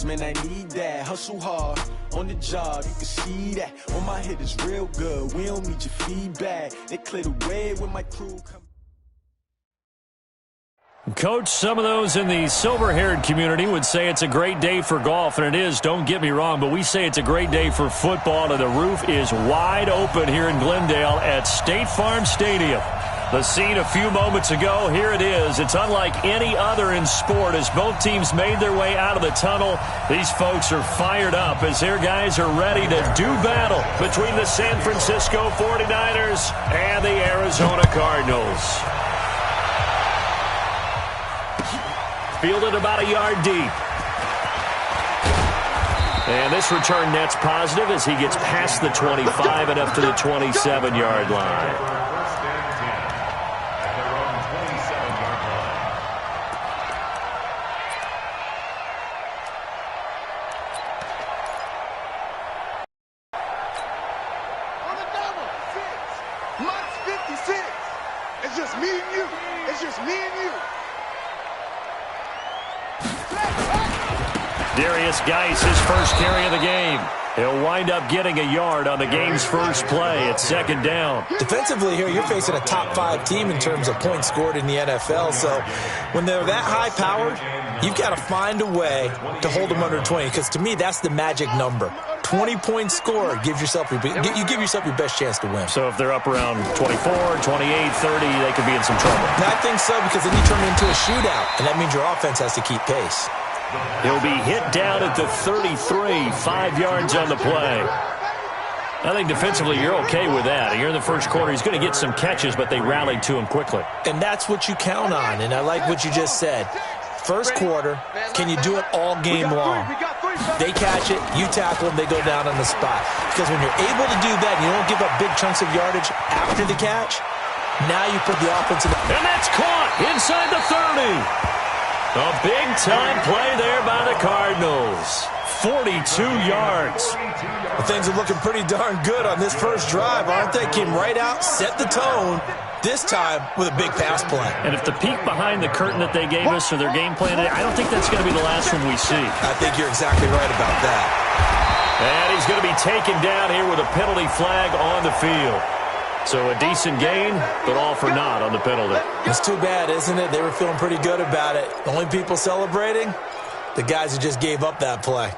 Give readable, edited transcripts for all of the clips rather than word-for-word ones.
focus, man, I need that. Hustle hard on the job, you can see that. On my head is real good, we don't need your feedback. They clear the way when my crew come. Coach, some of those in the silver-haired community would say it's a great day for golf, and it is, don't get me wrong, but we say it's a great day for football, and the roof is wide open here in Glendale at State Farm Stadium. The scene a few moments ago, here it is. It's unlike any other in sport as both teams made their way out of the tunnel. These folks are fired up as their guys are ready to do battle between the San Francisco 49ers and the Arizona Cardinals. Fielded about a yard deep. And this return net's positive as he gets past the 25 and up to the 27-yard line. It's just me and you. It's just me and you. Darius Geis, his first carry of the game. He'll wind up getting a yard on the game's first play. It's second down. Defensively here, you're facing a top-5 team in terms of points scored in the NFL. So when they're that high-powered, you've got to find a way to hold them under 20. Because to me, that's the magic number. 20 points scored gives yourself you give yourself your best chance to win. So if they're up around 24, 28, 30, they could be in some trouble. And I think so, because then you turn it into a shootout, and that means your offense has to keep pace. He'll be hit down at the 33, 5 yards on the play. I think defensively you're okay with that. Here in the first quarter, he's going to get some catches, but they rallied to him quickly. And that's what you count on, and I like what you just said. First quarter, can you do it all game long? They catch it, you tackle them, they go down on the spot. Because when you're able to do that, and you don't give up big chunks of yardage after the catch, now you put the offense in the... And that's caught inside the 30. A big-time play there by the Cardinals. 42 yards. Well, things are looking pretty darn good on this first drive, aren't they? Came right out, set the tone, this time with a big pass play. And if the peek behind the curtain that they gave us for their game plan, I don't think that's going to be the last one we see. I think you're exactly right about that. And he's going to be taken down here with a penalty flag on the field. So a decent gain, but all for naught on the penalty. It's too bad, isn't it? They were feeling pretty good about it. The only people celebrating, the guys who just gave up that play.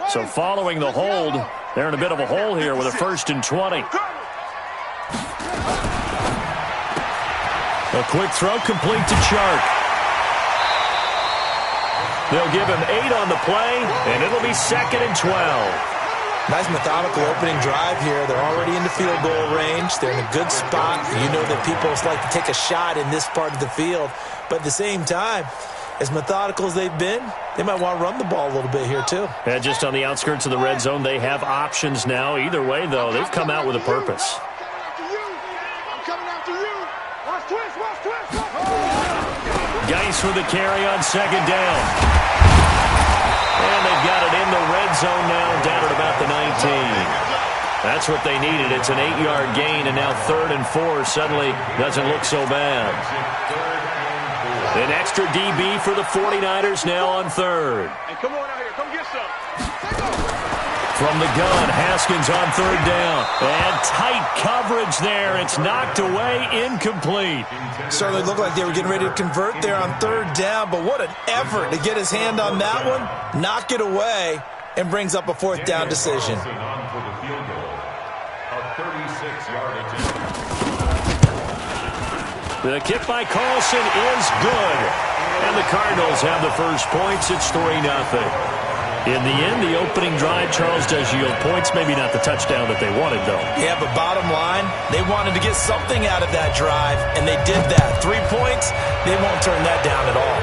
So following the hold, they're in a bit of a hole here with a 1st and 20. A quick throw complete to Chark. They'll give him 8 on the play, and it'll be 2nd and 12. Nice methodical opening drive here. They're already in the field goal range. They're in a good spot. You know that people like to take a shot in this part of the field. But at the same time, as methodical as they've been, they might want to run the ball a little bit here too. Yeah, just on the outskirts of the red zone, they have options now. Either way, though, they've come out with a purpose. Geis with the carry on 2nd down. And they've got it in the red zone now, down at about the 19. That's what they needed. It's an 8-yard gain, and now 3rd and 4 suddenly doesn't look so bad. An extra DB for the 49ers now on 3rd. Hey, come on out here. Come get some. From the gun, Haskins on 3rd down. And tight coverage there. It's knocked away, incomplete. Certainly looked like they were getting ready to convert there on 3rd down, but what an effort to get his hand on that one, knock it away, and brings up a 4th down decision. The kick by Carlson is good. And the Cardinals have the first points. It's 3-0. In the end, the opening drive, Charles, does yield points. Maybe not the touchdown that they wanted, though. Yeah, but bottom line, they wanted to get something out of that drive, and they did that. 3 points, they won't turn that down at all.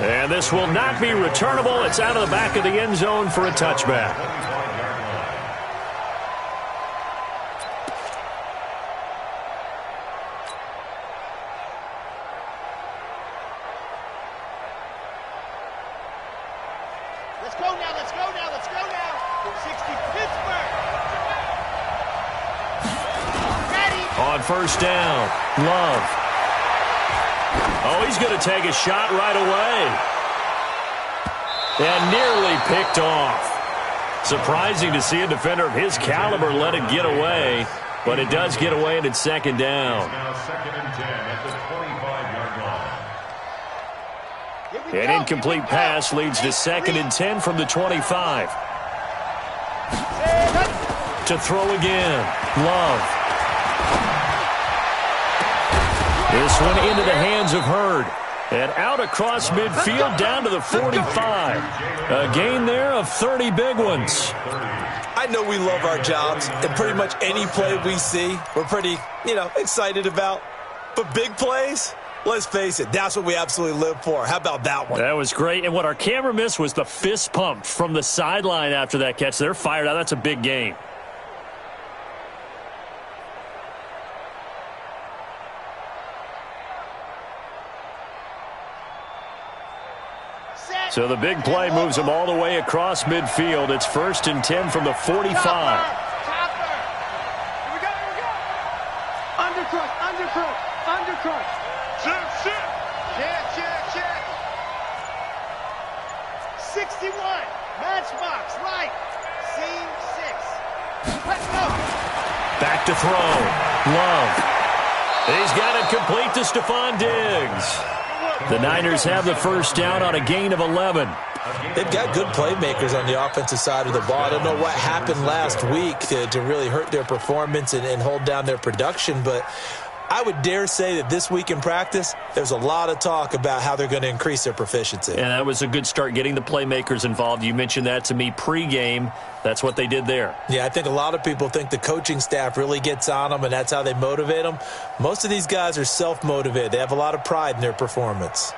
And this will not be returnable. It's out of the back of the end zone for a touchback. On 1st down, Love. Oh, he's going to take a shot right away. And nearly picked off. Surprising to see a defender of his caliber let it get away, but it does get away and it's second down. Now second and 10 at the 25-yard line. An incomplete pass leads to second and 10 from the 25. To throw again. Love. This one into the hands of Hurd. And out across midfield down to the 45. A gain there of 30 big ones. I know we love our jobs, and pretty much any play we see, we're pretty, excited about. But big plays, let's face it, that's what we absolutely live for. How about that one? That was great. And what our camera missed was the fist pump from the sideline after that catch. They're fired out. That's a big gain. So the big play moves them all the way across midfield. It's first and 10 from the 45. Chopper. Here we go. Undercrunch. Check. 61. Matchbox, right. Seam 6. Let's go. Back to throw. Love. He's got it complete to Stephon Diggs. The Niners have the first down on a gain of 11. They've got good playmakers on the offensive side of the ball. I don't know what happened last week to really hurt their performance and hold down their production, but I would dare say that this week in practice, there's a lot of talk about how they're going to increase their proficiency. And that was a good start, getting the playmakers involved. You mentioned that to me pregame. That's what they did there. Yeah, I think a lot of people think the coaching staff really gets on them, and that's how they motivate them. Most of these guys are self-motivated. They have a lot of pride in their performance.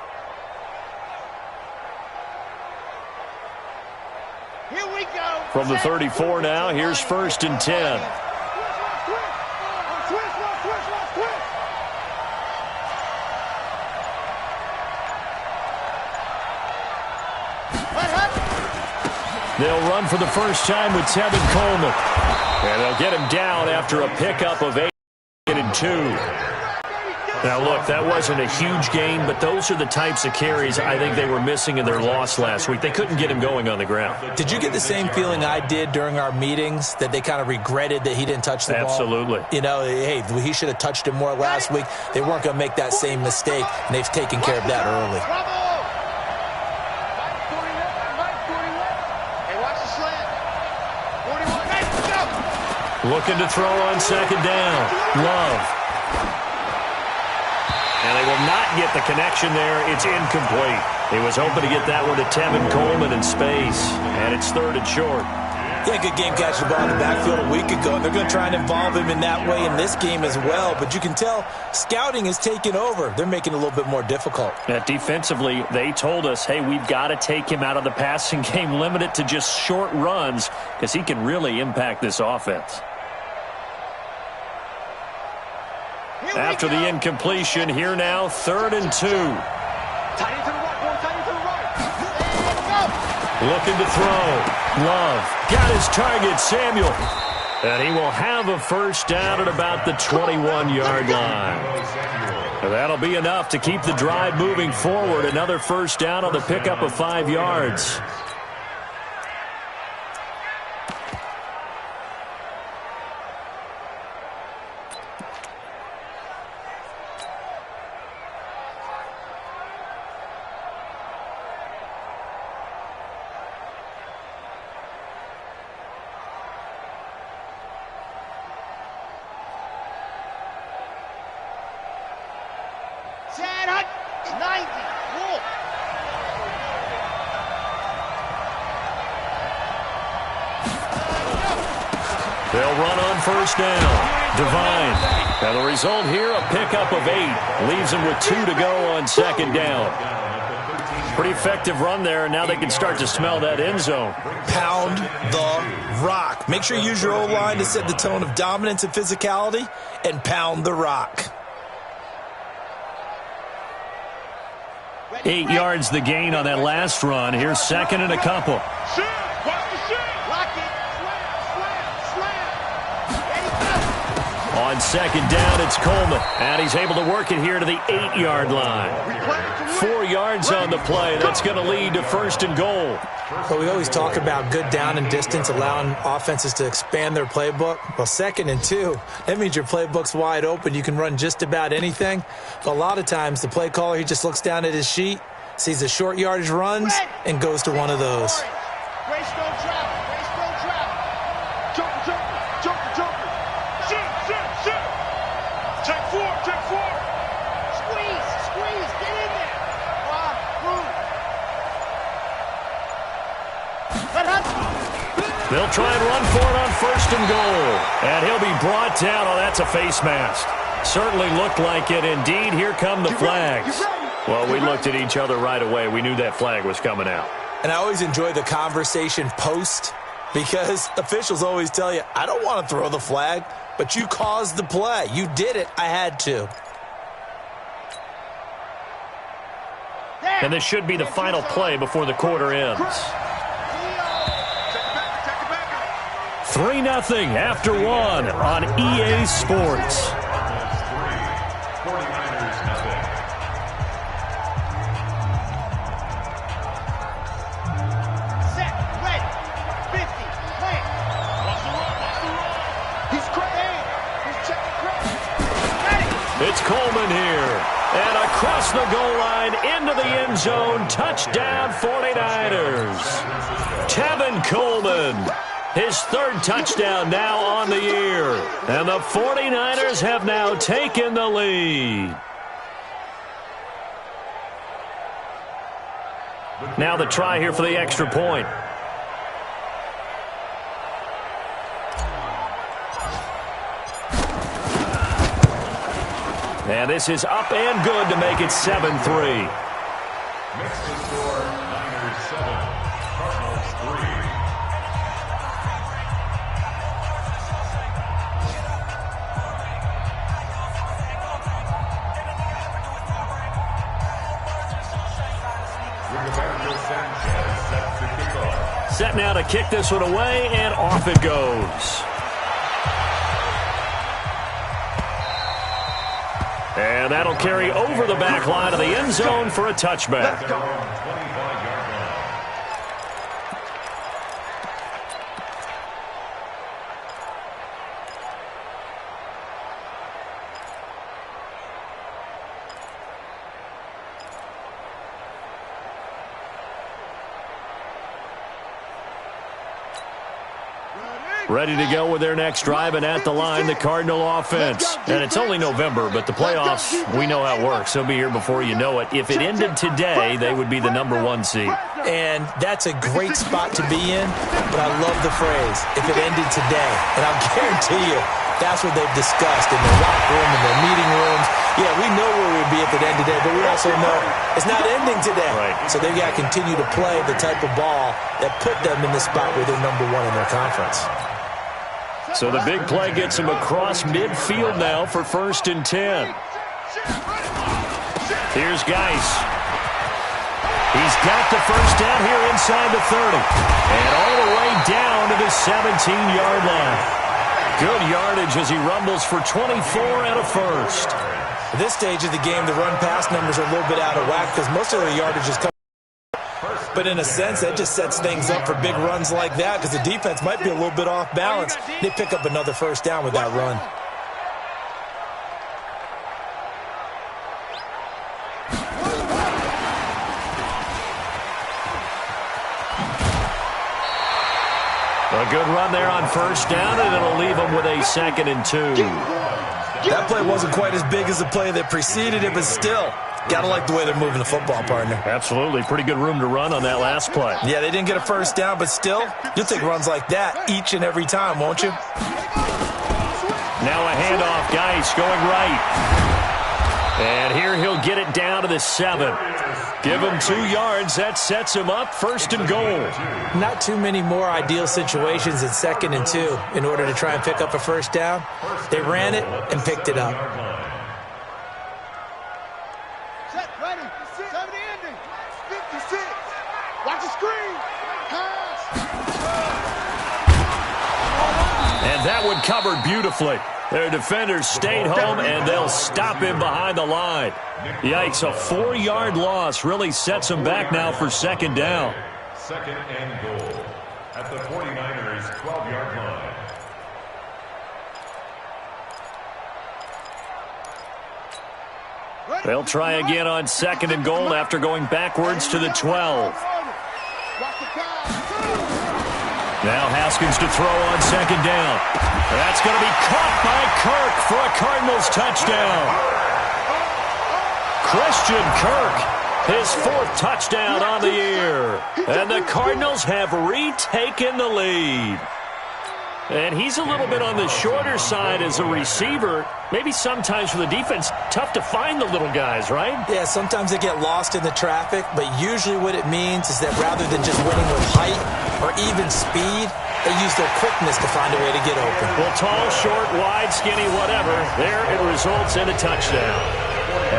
Here we go. From the 34 now, here's first and 10. They'll run for the first time with Tevin Coleman. And they'll get him down after a pickup of 8 and 2. Now, look, that wasn't a huge gain, but those are the types of carries I think they were missing in their loss last week. They couldn't get him going on the ground. Did you get the same feeling I did during our meetings, that they kind of regretted that he didn't touch the ball? Absolutely. Hey, he should have touched it more last week. They weren't going to make that same mistake, and they've taken care of that early. Looking to throw on second down. Love. And they will not get the connection there. It's incomplete. He was hoping to get that one to Tevin Coleman in space. And it's third and short. Yeah, good game catching the ball in the backfield a week ago. And they're going to try and involve him in that way in this game as well. But you can tell scouting is taking over. They're making it a little bit more difficult. Defensively, they told us, hey, we've got to take him out of the passing game, limit it to just short runs, because he can really impact this offense. After the incompletion, here now, third and 2. Looking to throw. Love got his target, Samuel. And he will have a first down at about the 21-yard line. And that'll be enough to keep the drive moving forward. Another first down on the pickup of 5 yards. They'll run on first down. Divine. And the result here, a pickup of 8. Leaves them with 2 to go on second down. Pretty effective run there, and now they can start to smell that end zone. Pound the rock. Make sure you use your O-line to set the tone of dominance and physicality, and pound the rock. 8 yards the gain on that last run. Here's second and a couple. On On second down, it's Coleman. And he's able to work it here to the 8-yard line. 4 yards on the play. That's going to lead to 1st and goal. Well, we always talk about good down and distance, allowing offenses to expand their playbook. Well, 2nd and 2, that means your playbook's wide open. You can run just about anything. But a lot of times, the play caller, he just looks down at his sheet, sees the short yardage runs, and goes to one of those. Race don't travel. Race don't travel. Jumper. Sit. Check 4. Squeeze. Get in there. Move. They'll try and run for it on 1st and goal. And he'll be brought down. Oh, that's a face mask. Certainly looked like it. Indeed, here come the flags. Well, we looked at each other right away. We knew that flag was coming out. And I always enjoy the conversation post, because officials always tell you, I don't want to throw the flag, but you caused the play. You did it. I had to. And this should be the final play before the quarter ends. 3-0 after 1 on EA Sports. It's Coleman here. And across the goal line into the end zone. Touchdown 49ers. Tevin Coleman. His 3rd touchdown now on the year. And the 49ers have now taken the lead. Now the try here for the extra point. And this is up and good to make it 7-3. Next to score, Niners 7, Cardinals 3. Set now to kick this one away, and off it goes. And that'll carry over the back line of the end zone for a touchback. Ready to go with their next drive, and at the line, the Cardinal offense. And it's only November, but the playoffs, we know how it works. They'll be here before you know it. If it ended today, they would be the #1 seed. And that's a great spot to be in, but I love the phrase, if it ended today. And I'll guarantee you, that's what they've discussed in their locker room, in their meeting rooms. Yeah, we know where we'd be if it ended today, but we also know it's not ending today. Right. So they've got to continue to play the type of ball that put them in the spot where they're #1 in their conference. So the big play gets him across midfield now for 1st and 10. Here's Geis. He's got the first down here inside the 30. And all the way down to the 17-yard line. Good yardage as he rumbles for 24 and a first. At this stage of the game, the run-pass numbers are a little bit out of whack because most of the yardage is coming. But in a sense, that just sets things up for big runs like that because the defense might be a little bit off balance. They pick up another first down with that run. A good run there on first down, and it'll leave them with a 2nd and 2. That play wasn't quite as big as the play that preceded it, but still, gotta like the way they're moving the football, partner. Absolutely. Pretty good room to run on that last play. Yeah, they didn't get a first down, but still, you'll take runs like that each and every time, won't you? Now a handoff. Geis going right. And here he'll get it down to the 7. Give him 2 yards. That sets him up 1st and goal. Not too many more ideal situations in 2nd and 2 in order to try and pick up a first down. They ran it and picked it up. Set, ready. 70 ending. 56. Watch the screen. Pass. And that one covered beautifully. Their defenders stayed home, and they'll stop him behind the line. Yikes, a 4-yard loss really sets them back now for second down. Second and goal at the 49ers' 12-yard line. They'll try again on second and goal after going backwards to the 12. Now Haskins to throw on second down. That's going to be caught by Kirk for a Cardinals touchdown. Christian Kirk, his 4th touchdown on the year. And the Cardinals have retaken the lead. And he's a little bit on the shorter side as a receiver. Maybe sometimes for the defense, tough to find the little guys, right? Yeah, sometimes they get lost in the traffic, but usually what it means is that rather than just winning with height or even speed, they use their quickness to find a way to get open. Well, tall, short, wide, skinny, whatever, there it results in a touchdown.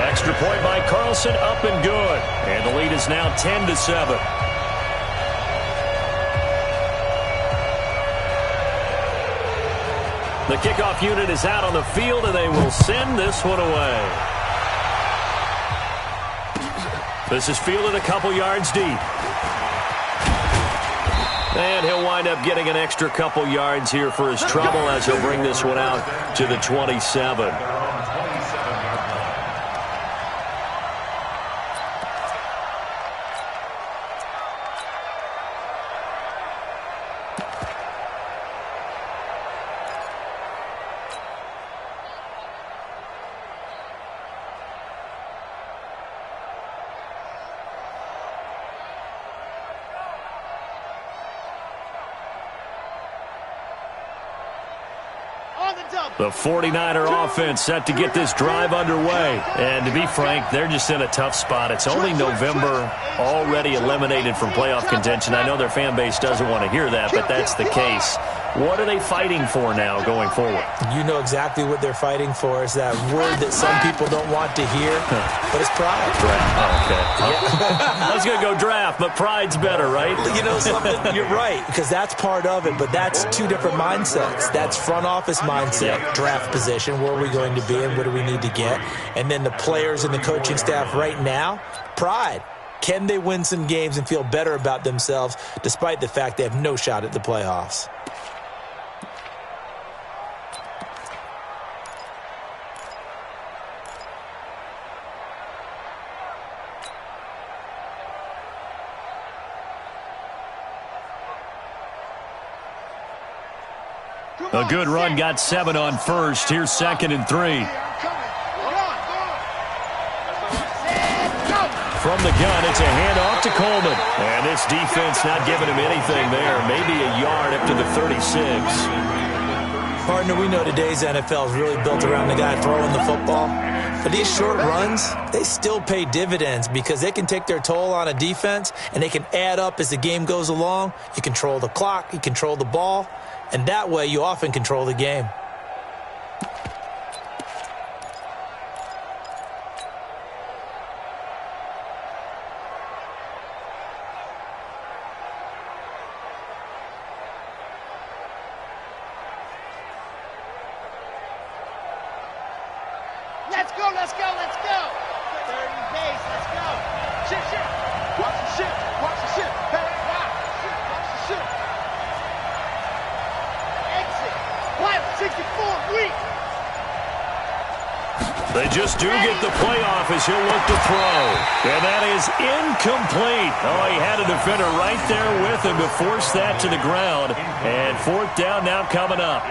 Extra point by Carlson, up and good. And the lead is now 10-7. The kickoff unit is out on the field, and they will send this one away. This is fielded a couple yards deep. And he'll wind up getting an extra couple yards here for his trouble as he'll bring this one out to the 27. The 49er offense set to get this drive underway. And to be frank, they're just in a tough spot. It's only November, already eliminated from playoff contention. I know their fan base doesn't want to hear that, but that's the case. What are they fighting for now going forward? You know exactly what they're fighting for. Is that word that some people don't want to hear, but it's pride. Draft. Oh, okay. Yeah. I was going to go draft, but pride's better, right? You know something? You're right, because that's part of it, but that's two different mindsets. That's front office mindset, draft position, where are we going to be and what do we need to get? And then the players and the coaching staff right now, pride. Can they win some games and feel better about themselves despite the fact they have no shot at the playoffs? A good run, got 7 on first. Here's second and 3. From the gun, it's a handoff to Coleman. And this defense not giving him anything there. Maybe a yard up to the 36. Partner, we know today's NFL is really built around the guy throwing the football. But these short runs, they still pay dividends because they can take their toll on a defense and they can add up as the game goes along. You control the clock, you control the ball, and that way you often control the game. Let's go. 30 base, let's go. Shit. Watch the shit. Hey, watch the shit. Exit. Wild 64 weak. They just do get the playoff as he'll look to throw. And that is incomplete. Oh, he had a defender right there with him to force that to the ground. And 4th down now coming up.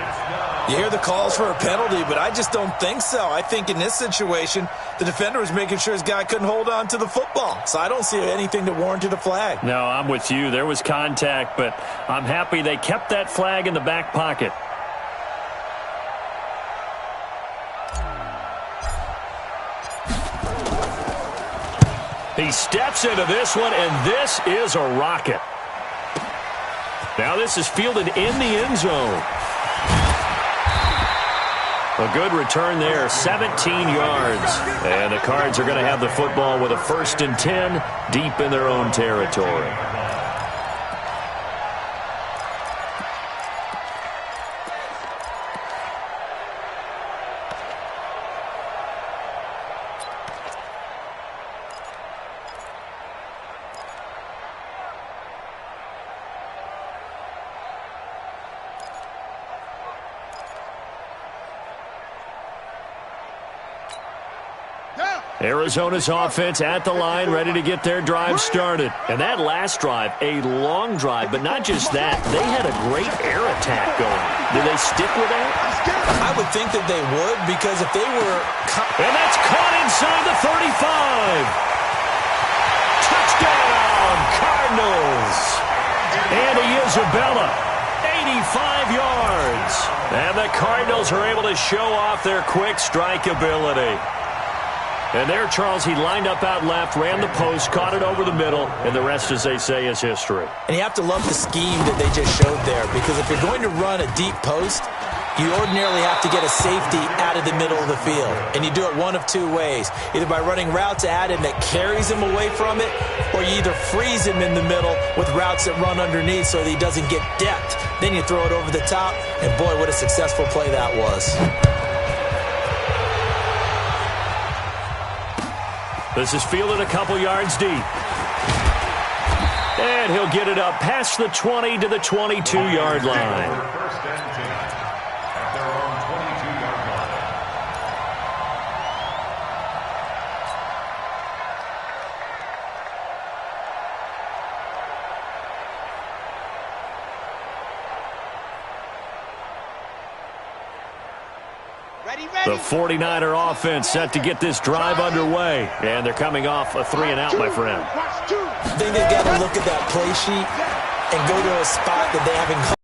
You hear the calls for a penalty, but I just don't think so. I think in this situation, the defender was making sure his guy couldn't hold on to the football. So I don't see anything that warranted a flag. No, I'm with you. There was contact, but I'm happy they kept that flag in the back pocket. He steps into this one, and this is a rocket. Now this is fielded in the end zone. A good return there, 17 yards. And the Cards are going to have the football with a 1st and 10 deep in their own territory. Arizona's offense at the line, ready to get their drive started. And that last drive, a long drive, but not just that. They had a great air attack going. Do they stick with that? I would think that they would, because if they were... And that's caught inside the 35. Touchdown, Cardinals. Andy Isabella, 85 yards. And the Cardinals are able to show off their quick strike ability. And there, Charles, he lined up out left, ran the post, caught it over the middle, and the rest, as they say, is history. And you have to love the scheme that they just showed there, because if you're going to run a deep post, you ordinarily have to get a safety out of the middle of the field. And you do it one of two ways, either by running routes at him that carries him away from it, or you either freeze him in the middle with routes that run underneath so that he doesn't get depth. Then you throw it over the top, and boy, what a successful play that was. This is fielded a couple yards deep. And he'll get it up past the 20 to the 22-yard line. First and 10 at their own 22-yard line. The 49er offense set to get this drive underway. And they're coming off a 3-and-out, my friend. I think they've got to look at that play sheet and go to a spot that they haven't called.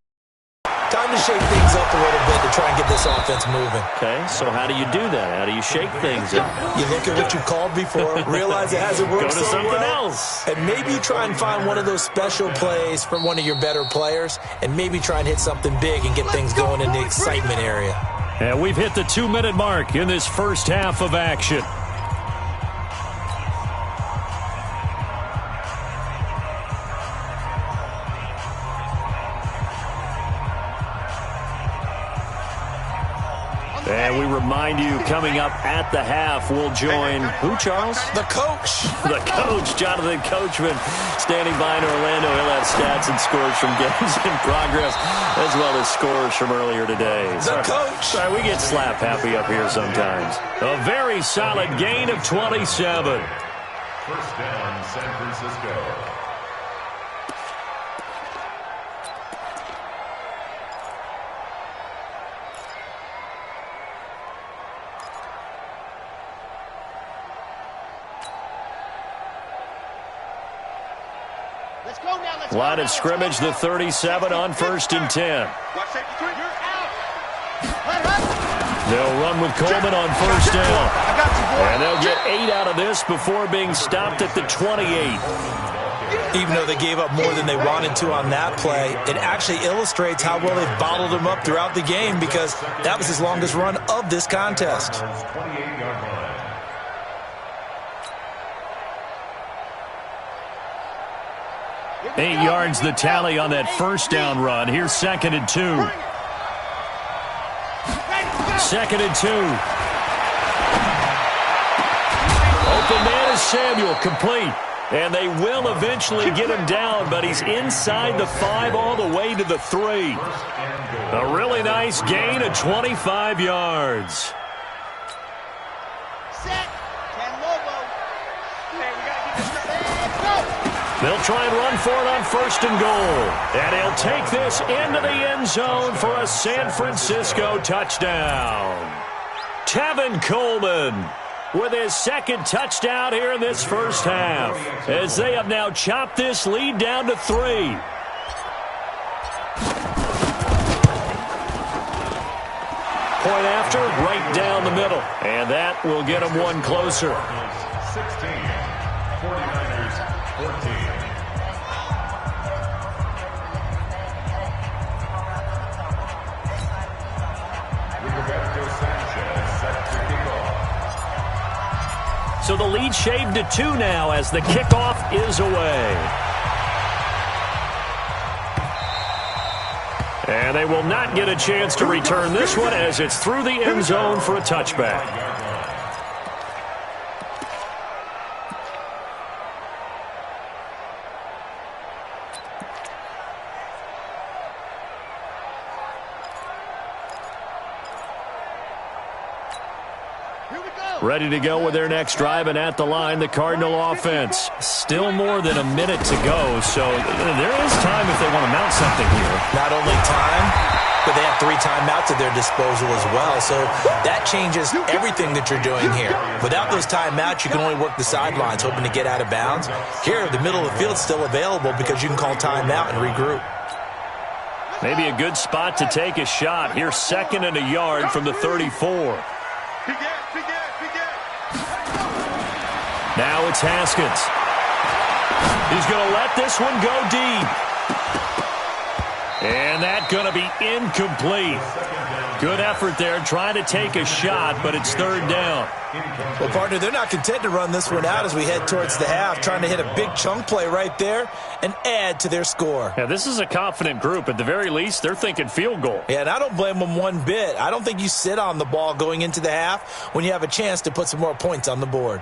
Time to shake things up a little bit to try and get this offense moving. Okay, so how do you do that? How do you shake things up? You look at what you called before, realize it hasn't worked Go to so something well, else. and maybe you try and find one of those special plays from one of your better players, and maybe try and hit something big and get things going in the excitement area. And we've hit the 2-minute mark in this first half of action. And we remind you, coming up at the half, we'll join who, Charles? The coach. The coach, Jonathan Coachman, standing by in Orlando. He'll have stats and scores from games in progress, as well as scores from earlier today. The coach. Sorry, we get slap happy up here sometimes. A very solid gain of 27. First down, San Francisco. Line of scrimmage, the 37 on 1st and 10. They'll run with Coleman on 1st down. And they'll get 8 out of this before being stopped at the 28. Even though they gave up more than they wanted to on that play, it actually illustrates how well they've bottled him up throughout the game, because that was his longest run of this contest. 28-yard line. 8 yards the tally on that 1st down run. Here's 2nd and 2. 2nd and 2. Open man is Samuel, complete. And they will eventually get him down, but he's inside the 5 all the way to the 3. A really nice gain of 25 yards. They'll try and run for it on 1st and goal. And he'll take this into the end zone for a San Francisco touchdown. Tevin Coleman with his 2nd touchdown here in this first half, as they have now chopped this lead down to 3. Point after, right down the middle. And that will get them one closer. 16, 49ers 14. So the lead shaved to 2 now as the kickoff is away. And they will not get a chance to return this one, as it's through the end zone for a touchback. Here we go. Ready to go with their next drive, and at the line, the Cardinal offense. Still more than a minute to go, so there is time if they want to mount something here. Not only time, but they have 3 timeouts at their disposal as well, so that changes everything that you're doing here. Without those timeouts, you can only work the sidelines, hoping to get out of bounds. Here, the middle of the field is still available because you can call timeout and regroup. Maybe a good spot to take a shot. Here's 2nd and a yard from the 34. Now it's Haskins. He's going to let this one go deep. And that's going to be incomplete. Good effort there, trying to take a shot, but it's 3rd down. Well, partner, they're not content to run this one out as we head towards the half, trying to hit a big chunk play right there and add to their score. Yeah, this is a confident group. At the very least, they're thinking field goal. Yeah, and I don't blame them one bit. I don't think you sit on the ball going into the half when you have a chance to put some more points on the board.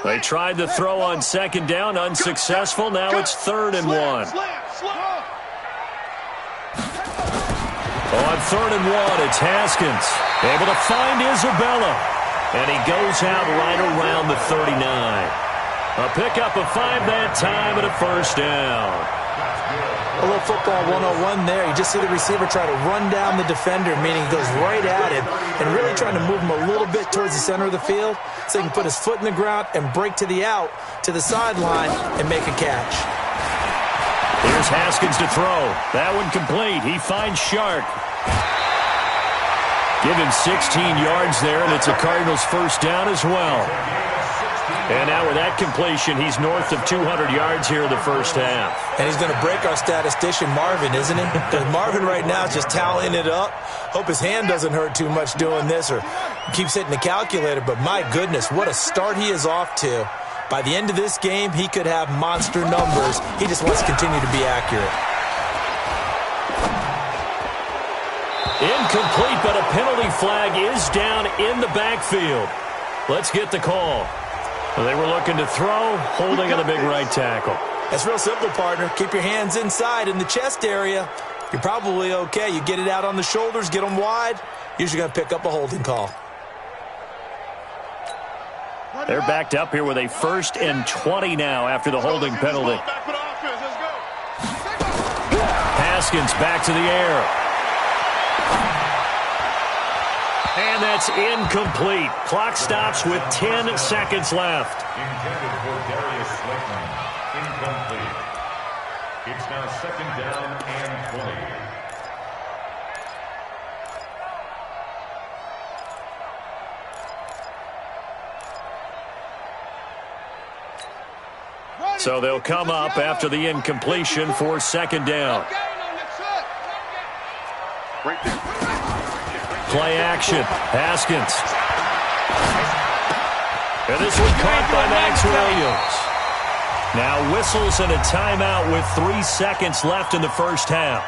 They tried to throw on 2nd down, unsuccessful. Now it's 3rd and 1. On 3rd and 1, it's Haskins. Able to find Isabella. And he goes out right around the 39. A pickup of 5 that time and a 1st down. A little football 101 there. You just see the receiver try to run down the defender, meaning he goes right at him and really trying to move him a little bit towards the center of the field so he can put his foot in the ground and break to the out, to the sideline, and make a catch. Here's Haskins to throw. That one complete. He finds Shark. Give him 16 yards there, and it's a Cardinals 1st down as well. And now with that completion, he's north of 200 yards here in the 1st half. And he's going to break our statistician, Marvin, isn't he? Because Marvin right now is just tallying it up. Hope his hand doesn't hurt too much doing this or keeps hitting the calculator. But my goodness, what a start he is off to. By the end of this game, he could have monster numbers. He just wants to continue to be accurate. Incomplete, but a penalty flag is down in the backfield. Let's get the call. They were looking to throw, holding on a big right tackle. That's real simple, partner. Keep your hands inside in the chest area. You're probably okay. You get it out on the shoulders, get them wide. Usually going to pick up a holding call. They're backed up here with a 1st and 20 now after the holding penalty. Haskins back to the air. And that's incomplete. Clock stops with 10 seconds left. Intended for Darius Slayton. Incomplete. It's now 2nd down and 20. So they'll come up after the incompletion for 2nd down. Play action. Haskins. And this one caught by Max Williams. Now whistles and a timeout with 3 seconds left in the 1st half.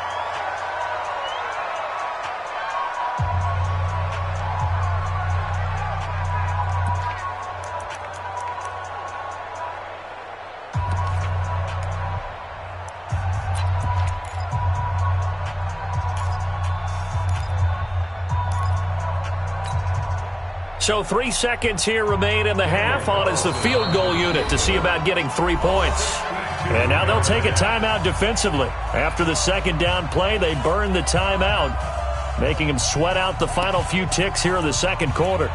So 3 seconds here remain in the half. On is the field goal unit to see about getting 3 points. And now they'll take a timeout defensively. After the 2nd down play, they burn the timeout, making them sweat out the final few ticks here in the 2nd quarter.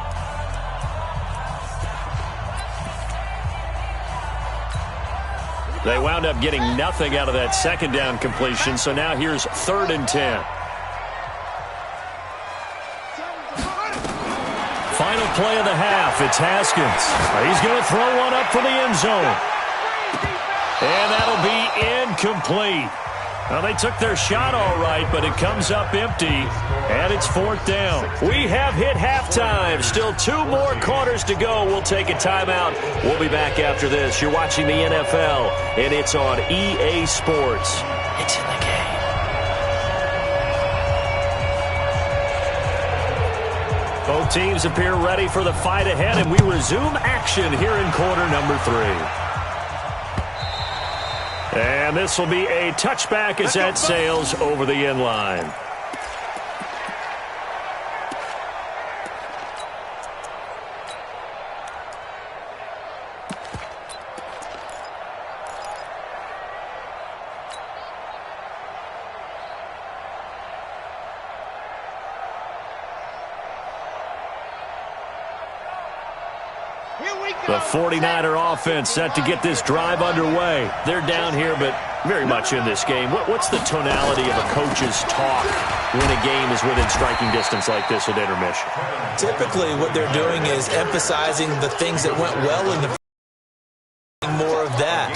They wound up getting nothing out of that 2nd down completion, so now here's 3rd and 10. Final play of the half, it's Haskins. He's going to throw one up for the end zone. And that'll be incomplete. Well, they took their shot all right, but it comes up empty, and it's 4th down. We have hit halftime. Still 2 more quarters to go. We'll take a timeout. We'll be back after this. You're watching the NFL, and it's on EA Sports. It's in the game. Both teams appear ready for the fight ahead, and we resume action here in quarter number 3. And this will be a touchback as that sails over the end line. The 49er offense set to get this drive underway. They're down here, but very much in this game. What's the tonality of a coach's talk when a game is within striking distance like this at intermission? Typically, what they're doing is emphasizing the things that went well in the more of that.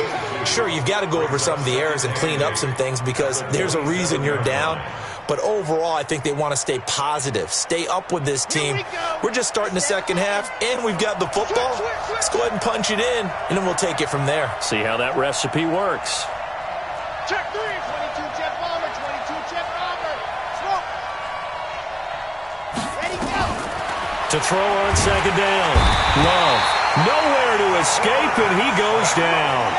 Sure, you've got to go over some of the errors and clean up some things because there's a reason you're down. But overall, I think they want to stay positive, stay up with this team. We're just starting the second half, and we've got the football. Let's go ahead and punch it in, and then we'll take it from there. See how that recipe works. Check 3, 22-chip bomber, 22-chip bomber. Smoke. Ready, go. To throw on second down. Love. Nowhere to escape, and he goes down.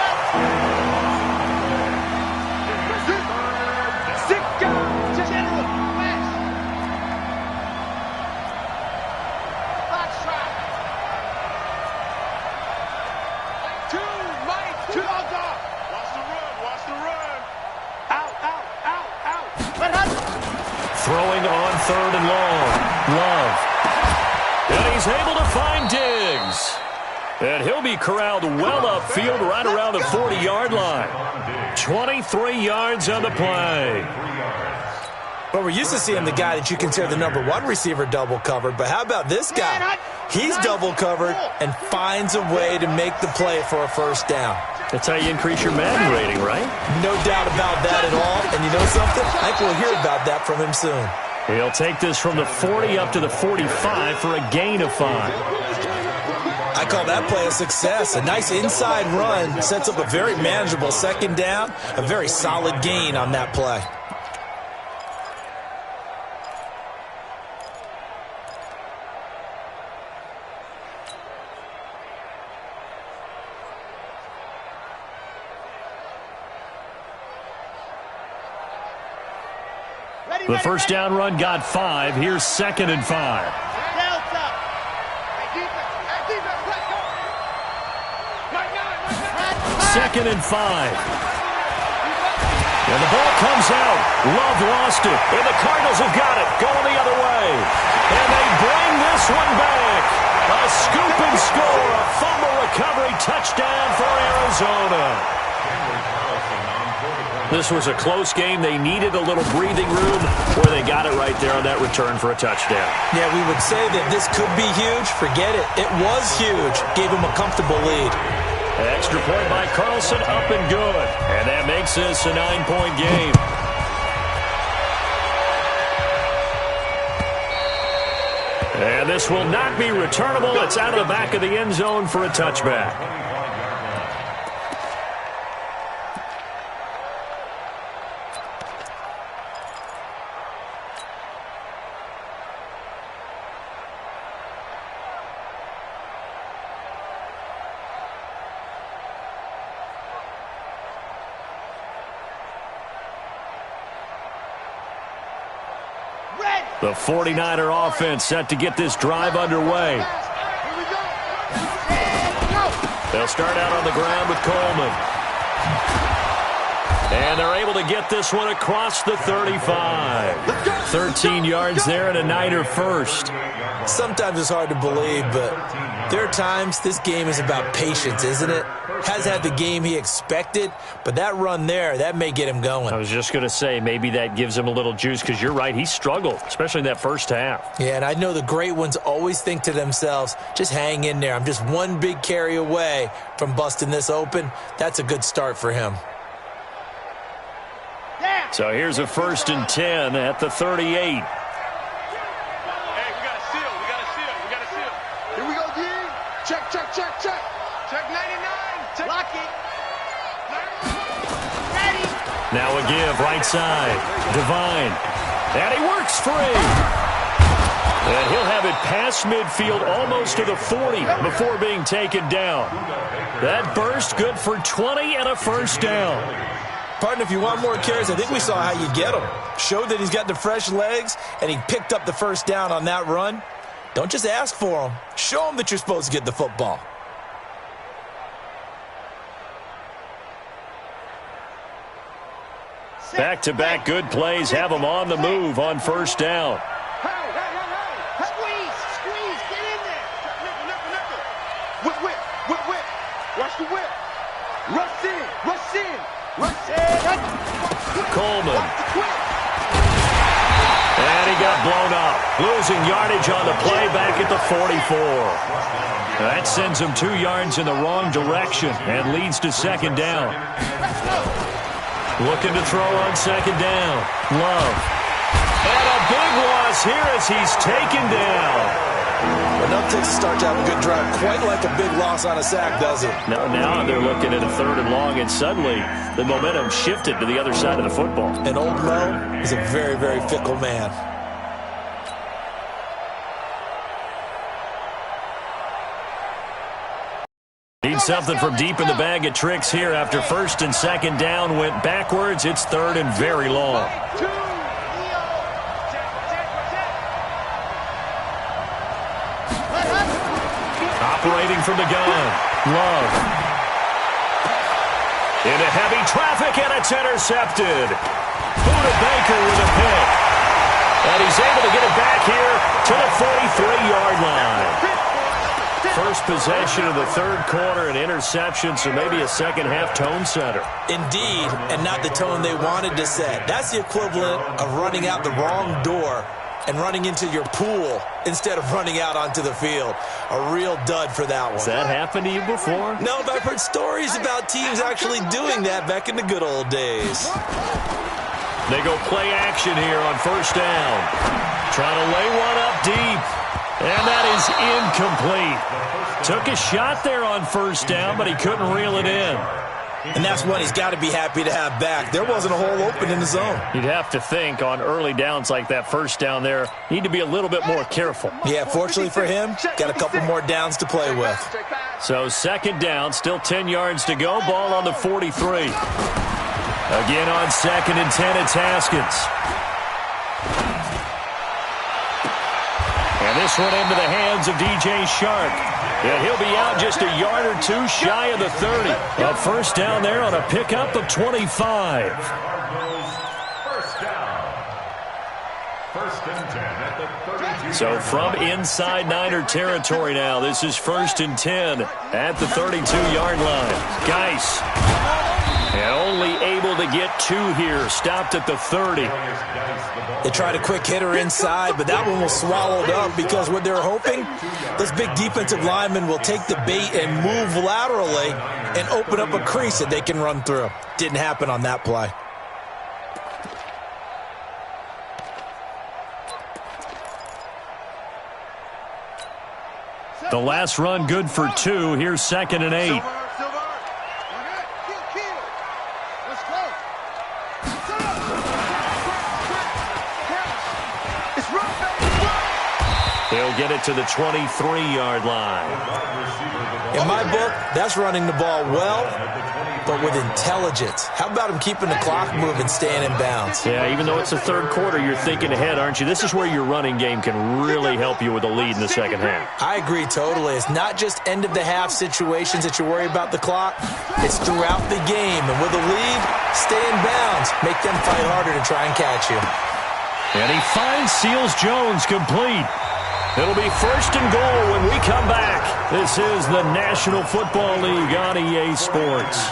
Throwing on third and long. Love. And he's able to find Diggs. And he'll be corralled well upfield right around the 40-yard line. 23 yards on the play. Well, we're used to seeing the guy that you consider the number one receiver double covered, but how about this guy? He's double covered and finds a way to make the play for a first down. That's how you increase your Madden rating, right? No doubt about that at all. And you know something? I think we'll hear about that from him soon. He'll take this from the 40 up to the 45 for a gain of 5. I call that play a success. A nice inside run sets up a very manageable second down, a very solid gain on that play. The first down run got 5. Here's 2nd and 5. Second and 5. And the ball comes out. Love lost it. And the Cardinals have got it. Going the other way. And they bring this one back. A scoop and score. A fumble recovery touchdown for Arizona. This was a close game. They needed a little breathing room where they got it right there on that return for a touchdown. Yeah, we would say that this could be huge. Forget it. It was huge. Gave them a comfortable lead. Extra point by Carlson, up and good. And that makes this a 9-point game. And this will not be returnable. It's out of the back of the end zone for a touchback. The 49er offense set to get this drive underway. They'll start out on the ground with Coleman. And they're able to get this one across the 35. 13 yards there and a Niner first. Sometimes it's hard to believe, but there are times this game is about patience, isn't it? Has had the game he expected, but that run there, that may get him going. I was just going to say, maybe that gives him a little juice, because you're right, he struggled, especially in that first half. Yeah, and I know the great ones always think to themselves, just hang in there. I'm just one big carry away from busting this open. That's a good start for him. So here's a 1st and 10 at the 38. Now a give, right side. Divine. And he works free. And he'll have it past midfield, almost to the 40 before being taken down. That burst good for 20 and a first down. Partner, if you want more carries, I think we saw how you get them. Showed that he's got the fresh legs, and he picked up the first down on that run. Don't just ask for him. Show him that you're supposed to get the football. Back-to-back good plays have them on the move on first down. Squeeze, get in there. Whip. Watch the whip. Rush in. Coleman. And he got blown up. Losing yardage on the play back at the 44. That sends him 2 yards in the wrong direction and leads to second down. Looking to throw on second down. Love. And a big loss here as he's taken down. Enough takes to start to have a good drive. Quite like a big loss on a sack, does it? Now they're looking at a 3rd and long, and suddenly the momentum shifted to the other side of the football. And old Mo is a very, very fickle man. Need something from deep in the bag of tricks here after first and second down went backwards. It's 3rd and very long. Operating from the gun. Love. Into heavy traffic, and it's intercepted. Buda Baker with a pick. And he's able to get it back here to the 43-yard line. First possession of the 3rd quarter, an interception, so maybe a second-half tone setter. Indeed, and not the tone they wanted to set. That's the equivalent of running out the wrong door and running into your pool instead of running out onto the field. A real dud for that one. Has that happened to you before? No, but I've heard stories about teams actually doing that back in the good old days. They go play action here on first down. Trying to lay one up deep. And that is incomplete. Took a shot there on first down, but he couldn't reel it in. And that's one he's got to be happy to have back. There wasn't a hole open in the zone. You'd have to think on early downs like that first down there, need to be a little bit more careful. Yeah, fortunately for him, got a couple more downs to play with. So second down, still 10 yards to go. Ball on the 43. Again on 2nd and 10, it's Haskins. And this one into the hands of DJ Shark. And he'll be out just a yard or 2 shy of the 30. A first down there on a pickup of 25. First down. 1st and 10 at the 32. So from inside Niner territory now, this is 1st and 10 at the 32-yard line. Geis. And only able to get 2 here. Stopped at the 30. They tried a quick hitter inside, but that one was swallowed up because what they're hoping, this big defensive lineman will take the bait and move laterally and open up a crease that they can run through. Didn't happen on that play. The last run good for 2. Here's 2nd and 8. He'll get it to the 23-yard line. In my book, that's running the ball well, but with intelligence. How about him keeping the clock moving, staying in bounds? Yeah, even though it's the 3rd quarter, you're thinking ahead, aren't you? This is where your running game can really help you with a lead in the second half. I agree totally. It's not just end-of-the-half situations that you worry about the clock. It's throughout the game. And with a lead, stay in bounds. Make them fight harder to try and catch you. And he finds Seals-Jones complete. It'll be 1st and goal when we come back. This is the National Football League on EA Sports.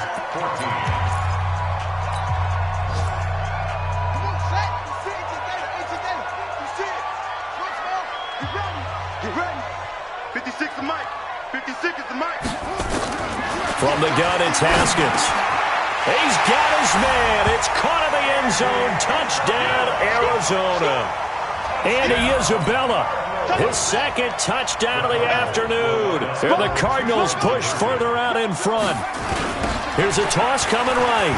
From the gun, it's Haskins. He's got his man. It's caught in the end zone. Touchdown, Arizona. Andy Isabella, his 2nd touchdown of the afternoon. And the Cardinals push further out in front. Here's a toss coming right.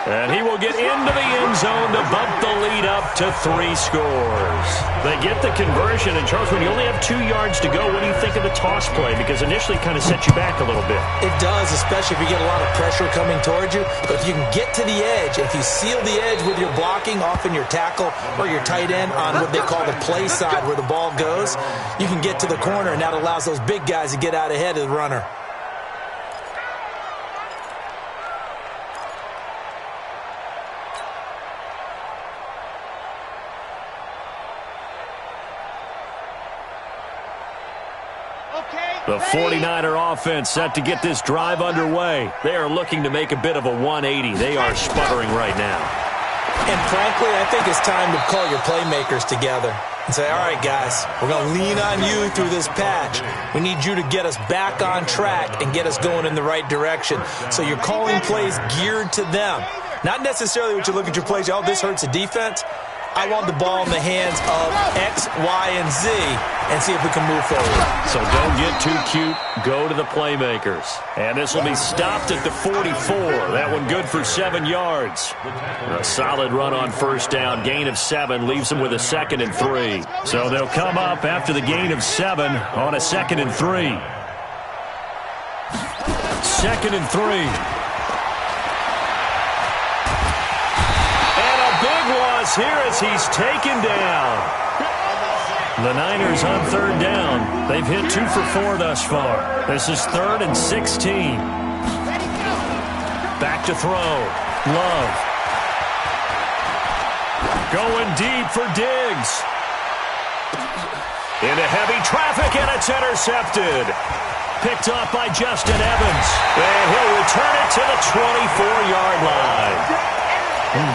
And he will get into the end zone to bump the lead up to 3 scores. They get the conversion. And, Charles, when you only have 2 yards to go, what do you think of the toss play? Because initially it kind of set you back a little bit. It does, especially if you get a lot of pressure coming towards you. But if you can get to the edge, if you seal the edge with your blocking, often your tackle or your tight end on what they call the play side where the ball goes, you can get to the corner, and that allows those big guys to get out ahead of the runner. The 49er offense set to get this drive underway. They are looking to make a bit of a 180. They are sputtering right now. And frankly, I think it's time to call your playmakers together and say, all right, guys, we're going to lean on you through this patch. We need you to get us back on track and get us going in the right direction. So you're calling plays geared to them. Not necessarily what you look at your plays, oh, this hurts the defense. I want the ball in the hands of X, Y, and Z and see if we can move forward. So don't get too cute. Go to the playmakers. And this will be stopped at the 44. That one good for 7 yards. A solid run on first down. Gain of 7 leaves them with a 2nd and 3. So they'll come up after the gain of 7 on a 2nd and 3. 2nd and 3. Here as he's taken down. The Niners on 3rd down. They've hit 2 for 4 thus far. This is 3rd and 16. Back to throw. Love. Going deep for Diggs. Into heavy traffic, and it's intercepted. Picked off by Justin Evans. And he'll return it to the 24-yard line.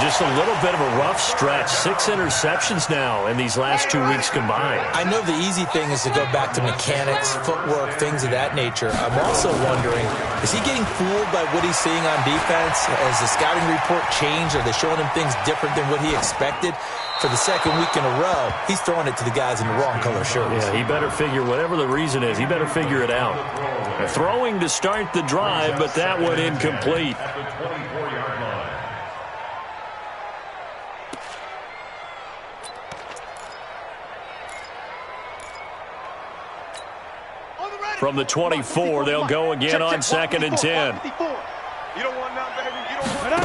Just a little bit of a rough stretch. 6 interceptions now in these last 2 weeks combined. I know the easy thing is to go back to mechanics, footwork, things of that nature. I'm also wondering, is he getting fooled by what he's seeing on defense? Has the scouting report changed? Are they showing him things different than what he expected? For the 2nd week in a row, he's throwing it to the guys in the wrong color shirts. Yeah, he better figure, whatever the reason is, he better figure it out. Throwing to start the drive, but that one incomplete. From the 24, they'll go again on 2nd and 10. You don't want none, baby. You don't want none.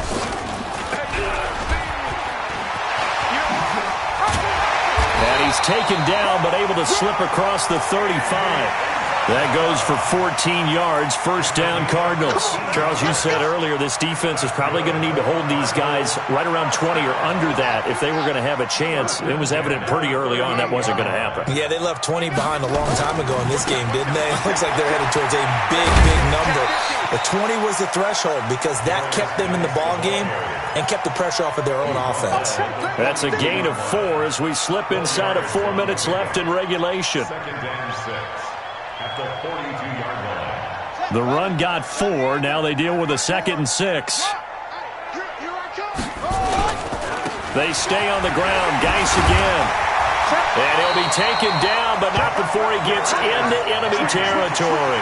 And he's taken down, but able to slip across the 35. That goes for 14 yards, 1st down Cardinals. Charles, you said earlier this defense is probably going to need to hold these guys right around 20 or under that if they were going to have a chance. It was evident pretty early on that wasn't going to happen. Yeah, they left 20 behind a long time ago in this game, didn't they? Looks like they're headed towards a big, big number. But 20 was the threshold because that kept them in the ball game and kept the pressure off of their own offense. That's a gain of 4 as we slip inside of 4 minutes left in regulation. The run got 4. Now they deal with a 2nd and 6. They stay on the ground. Geis again. And he'll be taken down, but not before he gets into enemy territory.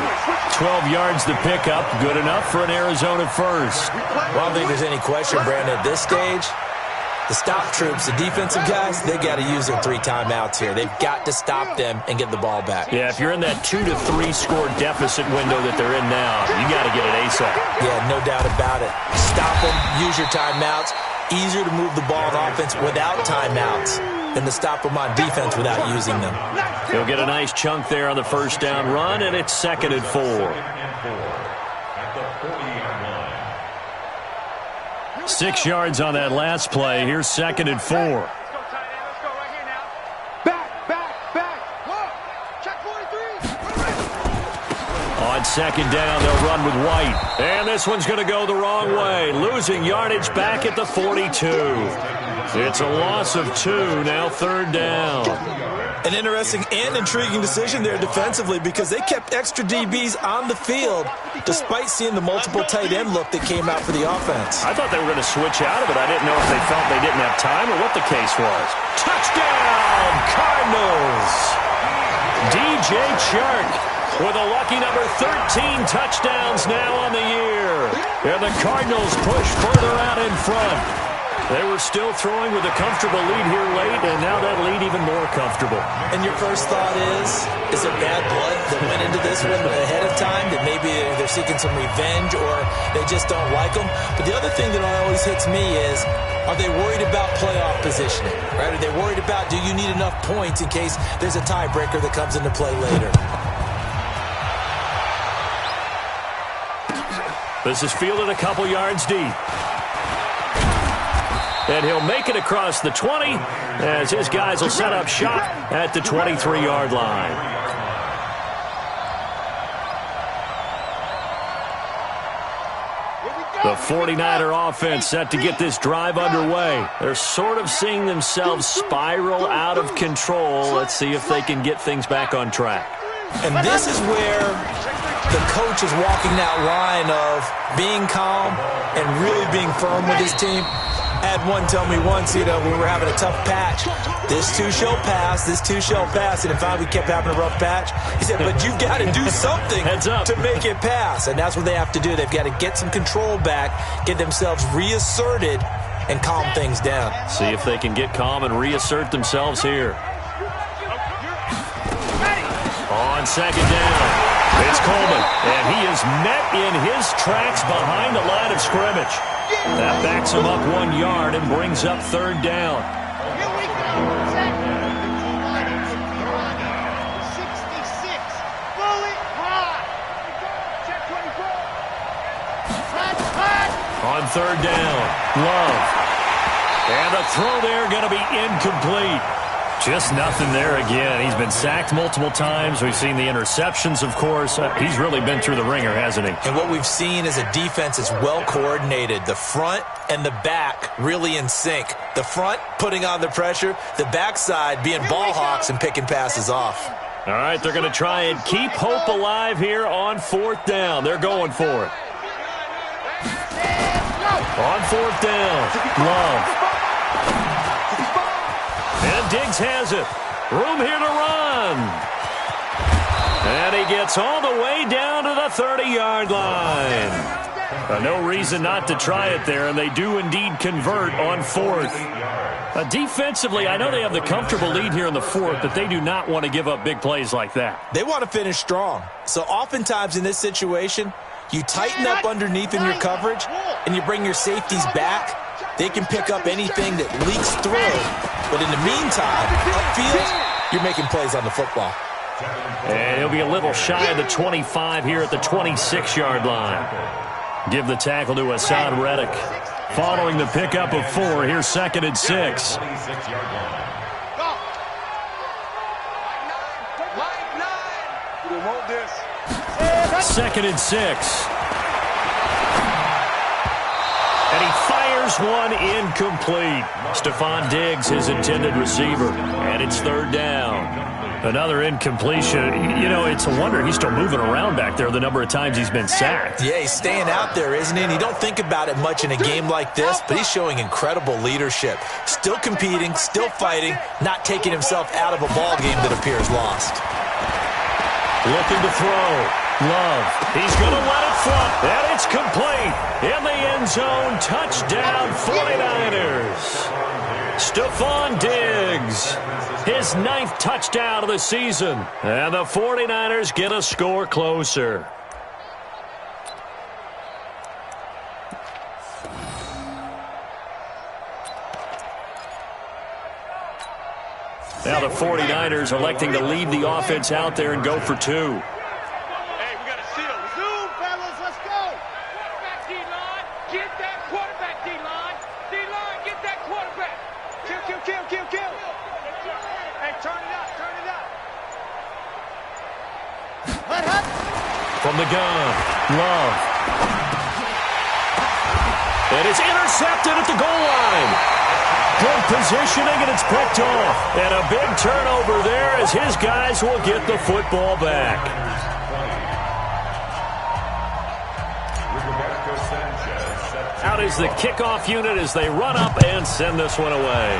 12 yards to pick up. Good enough for an Arizona first. Well, I don't think there's any question, Brandon, at this stage. The stop troops, the defensive guys, they got to use their 3 timeouts here. They've got to stop them and get the ball back. Yeah, if you're in that 2 to 3 score deficit window that they're in now, you got to get it ASAP. Yeah, no doubt about it. Stop them, use your timeouts. Easier to move the ball on offense without timeouts than to stop them on defense without using them. He'll get a nice chunk there on the 1st down run, and it's 2nd and 4. 6 yards on that last play. Here's 2nd and 4. Let's go, tight end. Let's go right here now. Back. Look. Check 43. On 2nd down, they'll run with White. And this one's going to go the wrong way. Losing yardage back at the 42. It's a loss of 2. Now 3rd down. An interesting and intriguing decision there defensively because they kept extra DBs on the field despite seeing the multiple tight end look that came out for the offense. I thought they were going to switch out of it. I didn't know if they felt they didn't have time or what the case was. Touchdown, Cardinals! DJ Chark with a lucky number 13 touchdowns now on the year. And the Cardinals push further out in front. They were still throwing with a comfortable lead here late, and now that lead even more comfortable. And your first thought is there bad blood that went into this one ahead of time, that maybe they're seeking some revenge or they just don't like them? But the other thing that always hits me is, are they worried about playoff positioning? Right? Are they worried about, do you need enough points in case there's a tiebreaker that comes into play later? This is fielded a couple yards deep. And he'll make it across the 20 as his guys will set up shop at the 23-yard line. The 49er offense set to get this drive underway. They're sort of seeing themselves spiral out of control. Let's see if they can get things back on track. And this is where the coach is walking that line of being calm and really being firm with his team. I had one tell me once, we were having a tough patch. This too shall pass, this too shall pass. And in fact, we kept having a rough patch. He said, but you've got to do something to make it pass. And that's what they have to do. They've got to get some control back, get themselves reasserted, and calm things down. See if they can get calm and reassert themselves here. On second down, it's Coleman. And he is met in his tracks behind the line of scrimmage. That backs him up 1 yard and brings up third down. Here we go. Second. 66. Bullet high. Check 24. On third down, Love. And the throw there going to be incomplete. Just nothing there again. He's been sacked multiple times. We've seen the interceptions, of course. He's really been through the ringer, hasn't he? And what we've seen is a defense that's well coordinated. The front and the back really in sync. The front putting on the pressure. The backside being ball hawks and picking passes off. All right, they're going to try and keep hope alive here on fourth down. They're going for it. On fourth down, Love. And Diggs has it. Room here to run. And he gets all the way down to the 30-yard line. No reason not to try it there, and they do indeed convert on fourth. Defensively, I know they have the comfortable lead here in the fourth, but they do not want to give up big plays like that. They want to finish strong. So oftentimes in this situation, you tighten up underneath in your coverage, and you bring your safeties back. They can pick up anything that leaks through. But in the meantime, upfield, you're making plays on the football. And he'll be a little shy of the 25 here at the 26-yard line. Give the tackle to Hassan Reddick. Following the pickup of 4, here's second and 6. Second and 6. And he fires one incomplete. Stephon Diggs, his intended receiver. And it's third down. Another incompletion. You know, it's a wonder he's still moving around back there the number of times he's been sacked. Yeah, he's staying out there, isn't he? And you don't think about it much in a game like this, but he's showing incredible leadership. Still competing, still fighting, not taking himself out of a ball game that appears lost. Looking to throw. Love. He's going to let it fly. And it's complete. In the end zone. Touchdown 49ers. Stephon Diggs. His 9th touchdown of the season. And the 49ers get a score closer. Now the 49ers electing to leave the offense out there and go for 2. From the gun, Love. And it's intercepted at the goal line. Good positioning, and it's picked off. And a big turnover there as his guys will get the football back. Out is the kickoff unit as they run up and send this one away.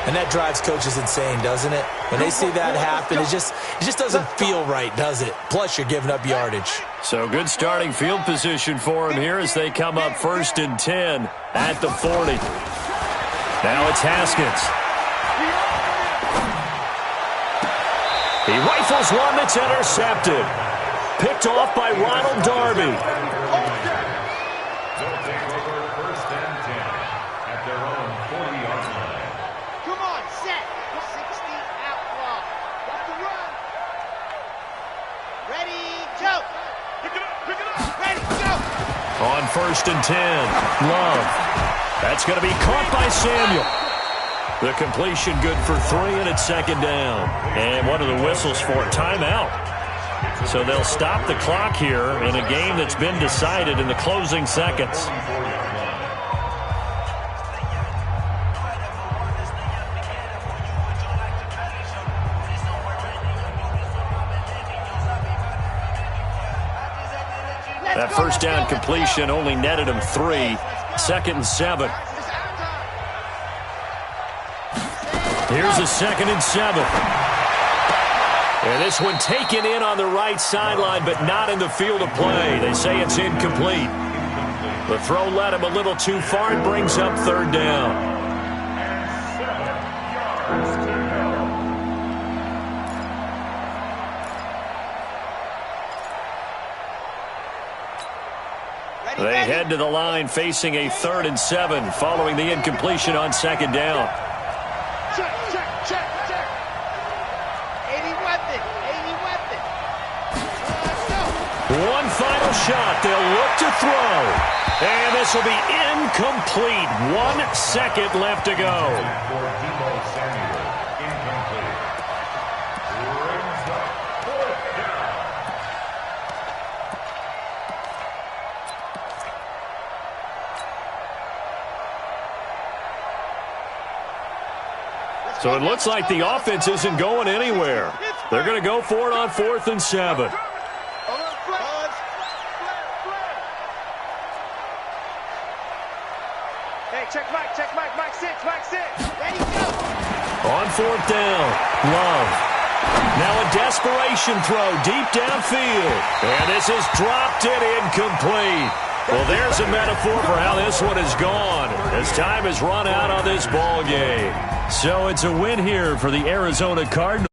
And that drives coaches insane, doesn't it? When they see that happen, it just doesn't feel right, does it? Plus, you're giving up yardage. So good starting field position for him here as they come up 1st and 10 at the 40. Now it's Haskins. He rifles one that's intercepted. Picked off by Ronald Darby. They'll take over 1st and 10 at their own 40-yard line. Come on, set. 60 outlaw. Got the run. Ready, go. Pick it up. Ready, go. On 1st and 10, Love. That's going to be caught by Samuel. The completion good for 3, and it's 2nd down. And what are the whistles for? Timeout. So they'll stop the clock here in a game that's been decided in the closing seconds. That 1st down completion only netted him 3. 2nd and 7. Here's a 2nd and 7. And this one taken in on the right sideline, but not in the field of play. They say it's incomplete. The throw led him a little too far and brings up 3rd down. And 7 yards to go. They head to the line facing a 3rd and 7 following the incompletion on 2nd down. Check. 80 weapon. Let's go. One final shot. They'll look to throw. And this will be incomplete. 1 second left to go. For Debo Samuel, incomplete. Brings up 4th down. So it looks like the offense isn't going anywhere. They're going to go for it on 4th and 7. Hey, check Mike 6. Ready, go. On 4th down, Love. Now a desperation throw deep downfield. And this is dropped it incomplete. Well, there's a metaphor for how this one is gone as time has run out on this ball game. So it's a win here for the Arizona Cardinals.